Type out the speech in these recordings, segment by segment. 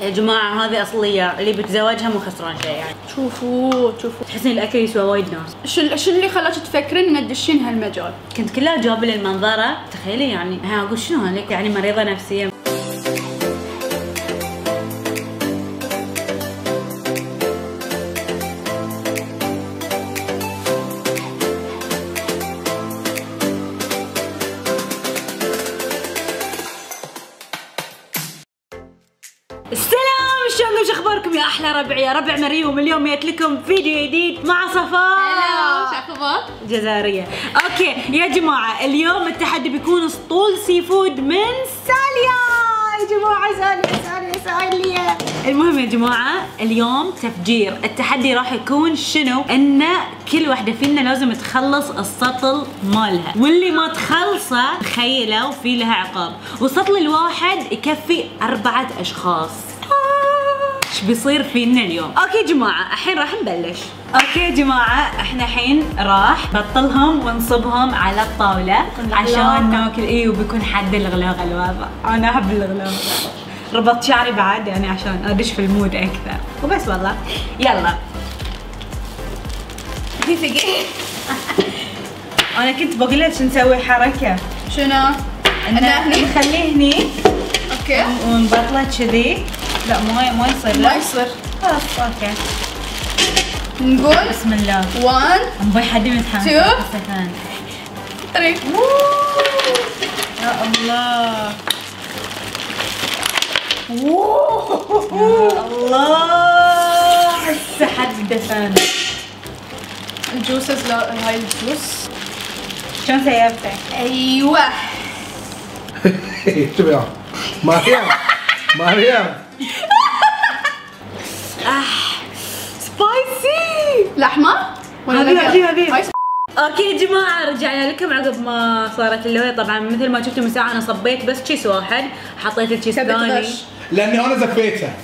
يا جماعة هذه أصلية، اللي بتزوجها مو خسران شيء يعني. شوفوا تحسين الأكل يسوى وايد ناس. شو اللي خلاك تفكرين ان تدشين هالمجال؟ كنت كلها جواب للمنظرة، تخيلي يعني. ها أقول شنو هالك يعني مريضة نفسيا. السلام، شلونكم؟ شو اخباركم يا احلى ربع؟ يا ربع مريوم. اليوم جيت لكم فيديو جديد مع صفاء. هلا، شو اخبارك؟ جزائريه. اوكي يا جماعه، اليوم التحدي بيكون اسطول سي فود من ساليا. يا جماعه ساليا. المهم يا جماعه، اليوم تفجير. التحدي راح يكون شنو؟ ان كل واحده فينا لازم تخلص السطل مالها، واللي ما تخلصه تخيلوا في لها عقاب، والسطل الواحد يكفي 4 اشخاص. ايش بيصير فينا اليوم؟ اوكي يا جماعه، الحين راح نبلش. اوكي يا جماعه، احنا الحين راح نبطلهم ونصبهم على الطاوله عشان ناكل. وبيكون حد الغلاغه الوضع. انا احب الغلاغه. ربطت شعري بعد يعني عشان ادش في المود اكثر وبس والله. يلا في ثقيل. انا كنت بقول لك نسوي حركه. شنو؟ نخليه هني. اوكي. ونبطله كذي. لا ما يصير. ما يصير. خلاص اوكي. نقول بسم الله. 1 نبي حد متحمس. 2 3. يا الله. يا الله، هسه حد دفن. الجوسز. لا هاي الجوس. شلون سيبته؟ ايوه. شوف يا مريم. سبايسي. لحمه ولا هذه. اوكي يا جماعه، رجعنا لكم عقب ما صارت اللوية. طبعا مثل ما شفتوا من ساعه انا صبيت بس تشيس واحد، حطيت التشيس الثاني لاني انا زفيتها.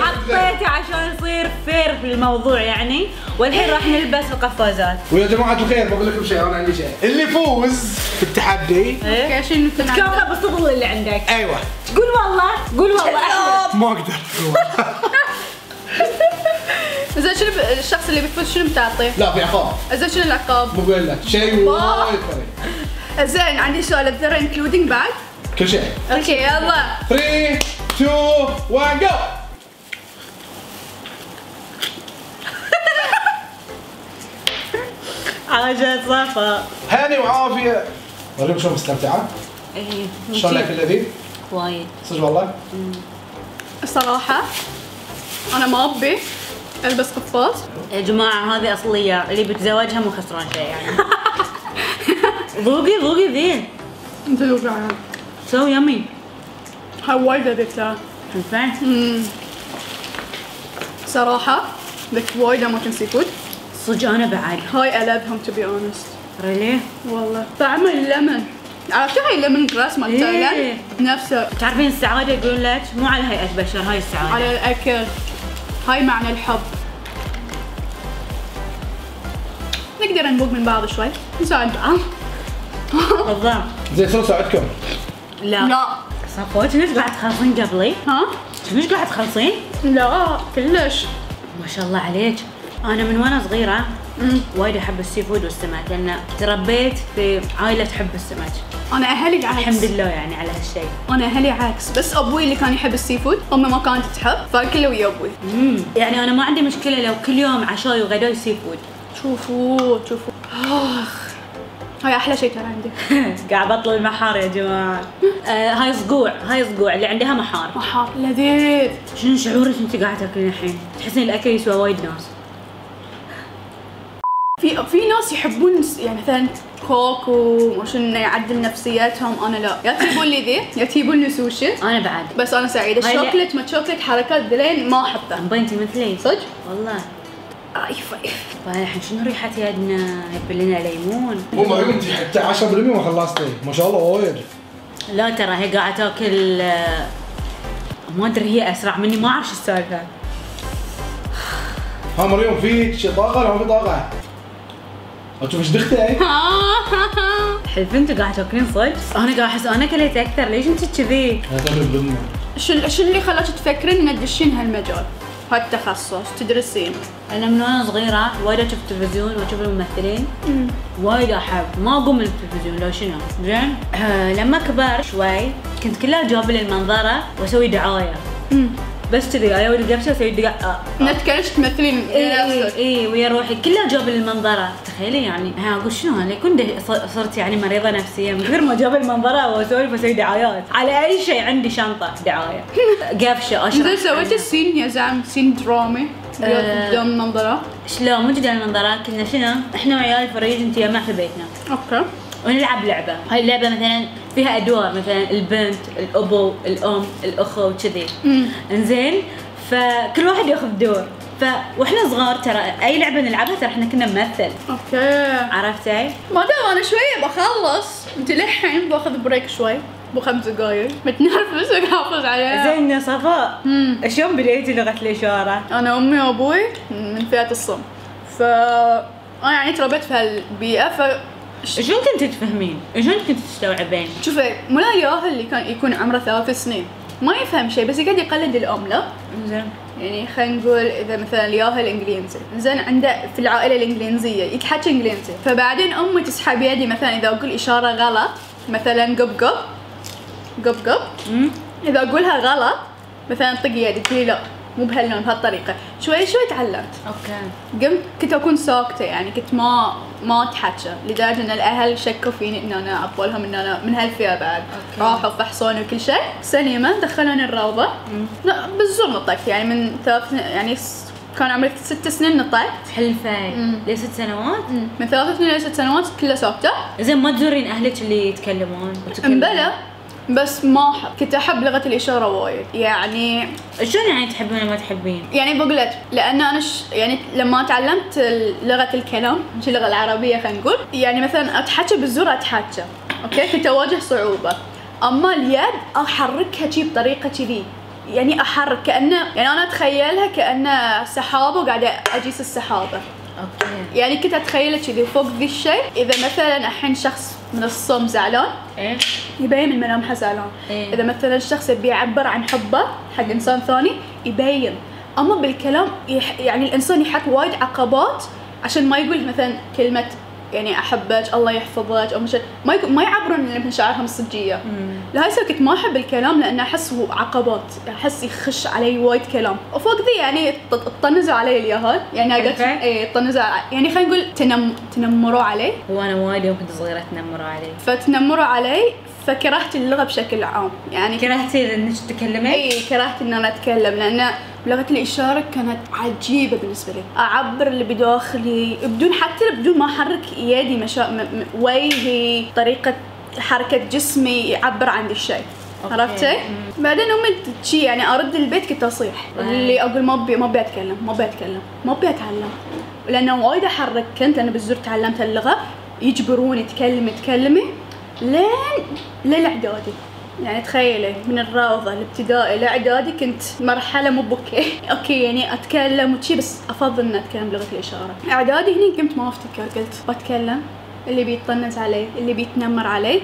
حطيته عشان يصير فير في الموضوع يعني. والحين راح نلبس القفازات. ويا جماعه الخير بقول لكم شيء، انا عندي شيء. اللي يفوز في التحدي اوكي شنو تكافئ بالصدل اللي عندك. ايوه. قول والله ما اقدر. زين شنو الشخص اللي بيفوز شنو بتعطيه؟ لا في عقاب. زين شنو العقاب؟ بقول لك شيء وايد فري. زين عندي سؤال. الذره انكلودينج بعد؟ كل شيء. اوكي يلا 3 2 1 جو. عاشت صفا. هاني وعافيه. مريم شو مستمتعه؟ ايه شلون الاكل لذيذ؟ وايد صدق والله؟ الصراحه انا ما ابي البس قفاز. يا جماعه هذه اصليه، اللي بتزوجها مو خسران شيء يعني. ذوقي ذي. انت ذوقي عاد. سو يمي. هاي وايد لذيذ ترى. فاهم؟ صراحه ذك وايد اماكن سي فود. صدق انا بعد. هاي ألذهم تو بي اونست. ريلي؟ والله طعم الليمون. عرفتي هاي الليمون جراس مال تايلاند؟ نفسه. تعرفين السعاده يقولون لك مو على هيئه بشر، هاي السعاده على الاكل. هاي معنى الحب. نقدر نذوق من بعض شوي، نساعد بعض. بالضبط. زين شلون ساعدكم؟ لا صفوة كنت قاعد تخلصين قبلي؟ ها؟ كنت قاعد تخلصين؟ لا كلش. ما شاء الله عليك. انا من وانا صغيره وايد احب السي فود والسمك، لان تربيت في عائله تحب السمك. انا اهلي عكس. الحمد لله يعني على هالشيء. انا اهلي عكس، بس ابوي اللي كان يحب السي فود، امي ما كانت تحب، فاكله ويا ابوي. يعني انا ما عندي مشكله لو كل يوم عشاي وغداي سي فود. شوفوا هاي احلى شيء ترى عندي. قاعد بطل المحار يا جماعه. هاي صقوع اللي عندها محار لذيذ. شنو شعورك انت قاعده تاكلين الحين؟ تحسين الاكل يسوى وايد ناس. في ناس يحبون يعني مثلا كوك ومش انه يعدل نفسياتهم. انا لا، يا تجيبون لي ذي يا تجيبون لي سوشي. انا بعد. بس انا سعيده. الشوكليت ما شوكليت حركات ذلين ما احبها. انتي مثلي صدق والله. ايف الحين شنو ريحه يدنا؟ يبي لنا ليمون. مو مريم انت حتى 10% ما خلصتي، ما شاء الله وايد. لا ترى هي قاعده تاكل. ما ادري هي اسرع مني، ما اعرف شو السالفه. ها مريم في شي طاقه ولا ما في طاقه؟ اشوف ايش دختي. حلف انتوا قاعد تاكلين صدق؟ انا قاعد احس انا كليت اكثر، ليش انت كذي؟ انا تاكل بلمه. شو اللي خلاك تفكرين ان تدشين هالمجال هالتخصص تدرسين؟ انا من وانا صغيره وايد اشوف تلفزيون واشوف الممثلين وايد احب ما اقوم من التلفزيون لو شنو زين. لما كبرت شوي كنت كلها جوابي للمنظره واسوي دعايه بس كذي ايوه القفشه اسوي دقائق انك كانت تمثلين اي ويا روحي كلها جواب للمنظره. تخيلي يعني ها اقول شنو انا يكون صرت يعني مريضه نفسيه من غير ما جواب المنظره واسولف واسوي دعايات على اي شيء. عندي شنطه دعايه قفشه اشرح. زين سويتي السين يا زعم سين درامي قدام المنظره؟ شلون مو قدام المنظره كنا شنو احنا وعيال فريج انتيامع في بيتنا اوكي ونلعب لعبه. هاي اللعبه مثلا فيها ادوار مثلا البنت الابو الام الاخو وكذي انزين فكل واحد ياخذ دور. واحنا صغار ترى اي لعبه نلعبها ترى احنا كنا نمثل. اوكي عرفتي؟ ما دام انا شويه بخلص انت للحين باخذ بريك شوي ب5 دقايق متنرفز احافظ عليها. زين يا صفاء شلون بديتي لغه الاشاره؟ انا امي وابوي من فئه الصم انا يعني تربيت في هالبيئه شلون كنتي تفهمين؟ شلون كنتي تستوعبين؟ شوفي مولاي ياهل اللي كان يكون عمره 3 سنين ما يفهم شيء بس يقعد يقلد الام لا؟ زين يعني خلينا نقول اذا مثلا الياهل انجليزي زين عنده في العائله الانجليزيه يتحكى انجليزي فبعدين امي تسحب يدي مثلا اذا اقول اشاره غلط مثلا قب اذا اقولها غلط مثلا طق يدي تقولي لا مو بهاللون بهالطريقه. شوي تعلمت. اوكي كنت اكون ساكته يعني كنت ما اتحكى لدرجه ان الاهل شكوا فيني ان انا عبالهم ان انا من هالفئه بعد. راحوا فحصوني وكل شيء سليمه دخلوني الروضه. لا بالزور نطقت يعني من 3 يعني كان عمري 6 سنين نطقت. حلفاي ليه 6 سنوات؟ من 3 سنين ل 6 سنوات كلها ساكته. زين ما تزورين اهلك اللي يتكلمون؟ امبلا بس ما احب كنت احب لغه الاشاره وايد يعني. شلون يعني تحبين ولا ما تحبين؟ يعني بقول لك لان انا يعني لما تعلمت لغه الكلام مش اللغه العربيه خلينا نقول يعني مثلا اتحكى بالزور اتحكى اوكي كنت اواجه صعوبه. اما اليد احركها شي بطريقه كذي يعني احرك كانه يعني انا اتخيلها كانه سحابه وقاعده اجيس السحابه. اوكي يعني كنت اتخيله كذي فوق ذي الشيء. اذا مثلا الحين شخص من الصم زعلان يبين من ملامحه زعلان. اذا مثلا الشخص يبي يعبر عن حبه حق انسان ثاني يبين. اما بالكلام يعني الانسان يحط وايد عقبات عشان ما يقول مثلا كلمه يعني احبك الله يحفظك او مش ما يعبرون مشاعرهم الصجيه. لهسه كنت ما احب الكلام لان احس عقبات احس يخش علي وايد كلام وفوق ذي يعني طنزوا علي الياهل يعني قلت طنزوا يعني خلينا نقول تنمروا علي. وانا وايد يوم كنت صغيره تنمروا علي فتنمروا علي فكرهت اللغه بشكل عام يعني. كرهتي انك تتكلمين؟ اي كرهت ان انا اتكلم لان لغه الاشاره كانت عجيبه بالنسبه لي. اعبر اللي بداخلي بدون ما احرك يدي وجهي طريقه حركه جسمي يعبر عن الشيء. عرفتي؟ بعدين امي شي يعني ارد البيت كنت اصيح اللي اقول ما ابي اتعلم لانه وايد احرك كنت انا بالزور تعلمت اللغه يجبروني تكلمي لين للاعدادي. يعني تخيلي من الروضه الابتدائي لاعدادي كنت مرحله مو بوكي اوكي يعني اتكلم وشي بس افضل ان اتكلم بلغه الاشاره. اعدادي هني قمت ما افتكر قلت بتكلم اللي بيتطنز علي اللي بيتنمر علي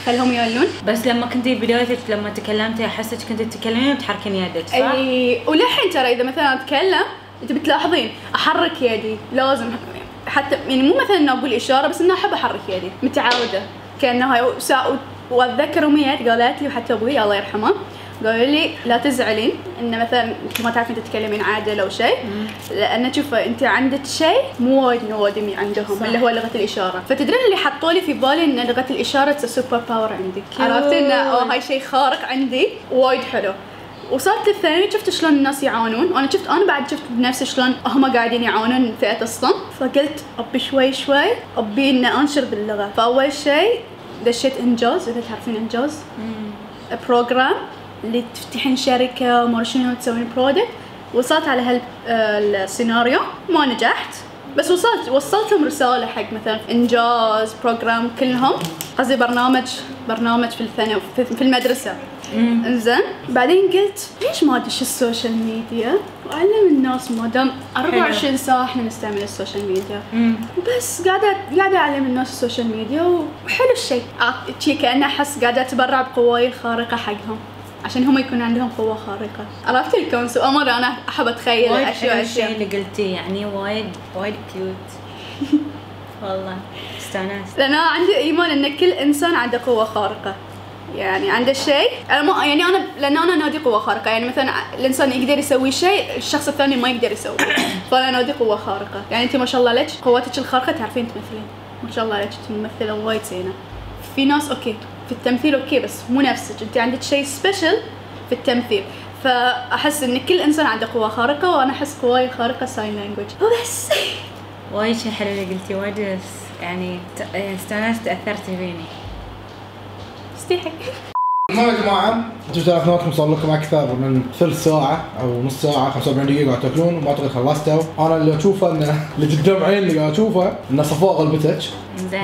خلهم يقولون. بس لما كنتي بدايتك لما تكلمتي احسك كنتي تتكلمين وتحركين يدك صح؟ اي وللحين ترى اذا مثلا اتكلم انت بتلاحظين احرك يدي لازم حتى يعني مو مثلا انه اقول اشاره بس انه احب احرك يدي متعوده كانه هاي واتذكر امي قالت لي وحتى ابوي الله يرحمه قالوا لي لا تزعلين ان مثلا انت ما تعرفين تتكلمين عادل او شيء لان شوفي انت عندك شيء مو وايد نوادمي عندهم صح. اللي هو لغه الاشاره. فتدرين اللي حطوا لي في بالي ان لغه الاشاره سوبر باور عندي. عرفتي انه هاي شيء خارق عندي وايد حلو. وصلت الثانوي شفت شلون الناس يعانون وانا انا بعد شفت بنفسي شلون هم قاعدين يعانون من فئه الصم. فقلت ابي شوي ابي ان انشر باللغه. فاول شيء دشيت انجاز اذا تعرفين انجاز بروجرام اللي تفتحين شركه وما شنو تسوين برودكت. وصلت على هالسيناريو ما نجحت بس وصلت لهم رساله حق مثلا انجاز بروجرام كلهم قصدي برنامج في الثانوي في المدرسه. انزين بعدين قلت ليش ما ادش السوشيال ميديا واعلم الناس ما دام 24 ساعه احنا نستعمل السوشيال ميديا. بس قاعده اعلم الناس السوشيال ميديا وحلو الشيء شي كانه احس قاعده اتبرع بقواي الخارقه حقهم. عشان هم يكون عندهم قوة خارقة. عرفت الكونسبت؟ أمر أنا أحب أتخيل وايد أشياء حلو الشيء أشياء. اللي قلتيه، يعني وايد كيوت. والله استانست. لأن أنا عندي إيمان إن كل إنسان عنده قوة خارقة. يعني عنده شيء أنا ما يعني أنا لأن أنا نادي قوة خارقة، يعني مثلا الإنسان يقدر يسوي شيء الشخص الثاني ما يقدر يسويه. فأنا نادي قوة خارقة. يعني أنت ما شاء الله لك قواتك الخارقة تعرفين تمثلين، ما شاء الله لك ممثلة وايد زينة. في ناس أوكي في التمثيل أوكي بس مو نفسك، أنت عندك شيء سبيشل في التمثيل. فأحس إن كل إنسان عنده قوة خارقة، وأنا أحس قواي الخارقة ساين لانجوج وبس. وايد شيء حلو اللي قلتيه، وايد يعني استانست، تأثرتي فيني. استيحك. المهم يا جماعه انتم تلفوناتكم صار لكم اكثر من ثلث ساعه او نص ساعه 45 دقيقه قاعد تاكلون وما اعتقد خلصتوا. انا اللي اشوفه ان اللي قدام عيني اللي قاعد اشوفه ان صفاء غلبتك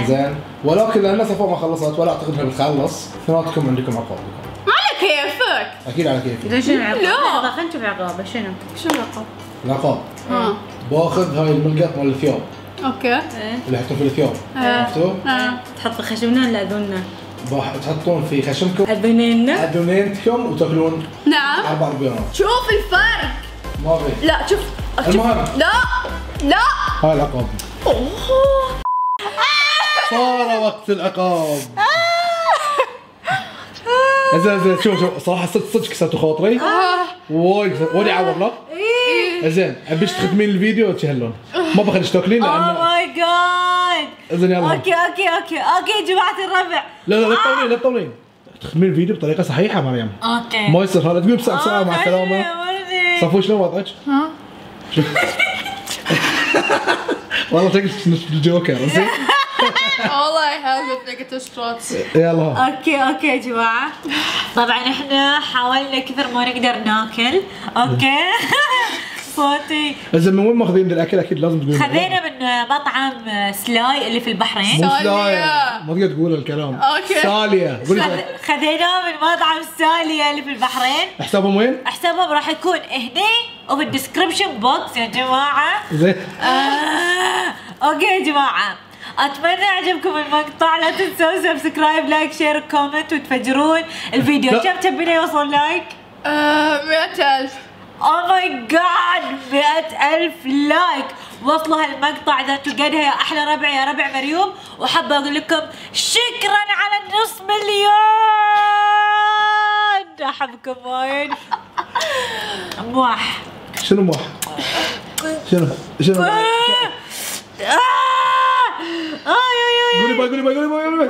زين، ولكن لان صفاء ما خلصت ولا اعتقد انها بتخلص، اثنيناتكم عندكم عقاب. على كيفك. اكيد على كيفي. إذا شنو العقاب؟ لا. لحظة خلينا نشوف عقابه شنو؟ شو العقاب؟ العقاب ها. باخذ هاي الملقط مال الثياب اوكي. اللي يحطون في الثياب، عرفتوا؟ تحط في خشمنا ولا اذننا؟ تحطون في خشمكم اذنينا؟ اذنينكم وتاكلون نعم. 4 بيضات. شوف الفرق. ما في. لا شوف. المهم. لا لا. هاي العقاب. اوه. صار وقت العقاب. زين شوف صراحه صدق كسرتوا خاطري. وايد عور لا؟ زين ابيش تختمين الفيديو وتشهلون، ما بخليش تاكلين لان اوه ماي جاد. زين يلا. اوكي يا جماعة الربع. لا تطولين تختمين الفيديو بطريقه صحيحه مريم. اوكي. ما يصير هذا تقول بسرعه مع السلامه. صفو شلون وضعك؟ ها. والله شكلك نص الجوكر زين. والله I have negative thoughts. يلا اوكي يا جماعة، طبعا احنا حاولنا كثر ما نقدر ناكل. اوكي. صوتي. زين من وين ماخذين الاكل؟ اكيد لازم تقولون. خذينا من مطعم سلاي اللي في البحرين. مو سالية. سلاية، ما تقدر تقول الكلام. أوكي. سالية قولي. خذيناه من مطعم سالية اللي في البحرين. حسابهم وين؟ حسابهم راح يكون هني وبالدسكربشن بوكس يا جماعة. زين. اوكي يا جماعة، اتمنى عجبكم المقطع، لا تنسوا سبسكرايب لايك شير كومنت وتفجرون الفيديو. لا. كم تبينا يوصل لايك؟ 100,000. اوه ماي جاد 100,000 لايك. وصلوا هالمقطع اذا انتوا قدها يا احلى ربع يا ربع مريوم، وحابه اقول لكم شكرا على النص مليون. احبكم وايد. مواح. شنو موح؟ شنو؟ يا قولي باي.